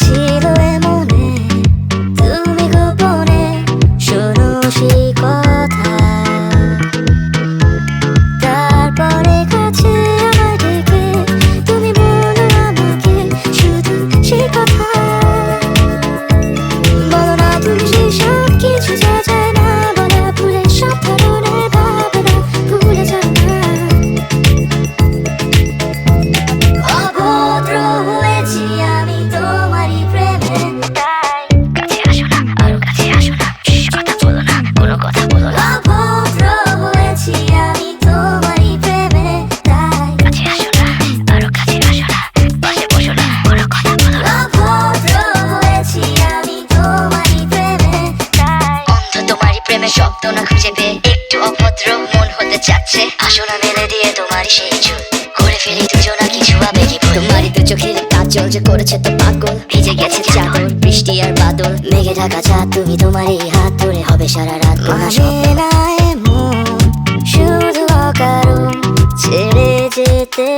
ছিল এমনে তুমি গোপনে শোনো সেই কথা, তারপরে কাছে আমায় ডেকে তুমি বলো আমাকে শুধু সেই কথা। বলো না তুমি সেই সব কিছু যা যায় না বলা, ভুলে সব ধরনের ভাবনা ভুলে যাও না। অভদ্র হয়েছি আমি তোমারই প্রেমে, তাই কাছে আসো না, আরো কাছে আসো না, কথা বলো না, কোনো কথা বলো না। অভদ্র হয়েছি আমি তোমারই প্রেমে, তাই কাছে আসো না, আরো কাছে আসো না, পাশে বসো না, কোনো কথা বলো না। অভদ্র হয়েছি আমি তোমারই প্রেমে, তাই অন্ধ তোমারই প্রেমে শব্দ না খুঁজে পেয়ে একটু অভদ্র মন হতে চাচ্ছে। আসো না মেলে দিয়ে তোমারই সেই চুল, করে ফেলি দুজনা কিছু আবেগী ভুল। তোমারই দু চোখের কাজল যে করেছে তো পাগল, ভিজে গেছে চাদর বৃষ্টি আর বাদল, মেঘে ঢাকা চাঁদ তুমি তোমারই হাত ধরে হবে সারা রাত। মানে না এমন শুধু অকারণ ছেড়ে যেতে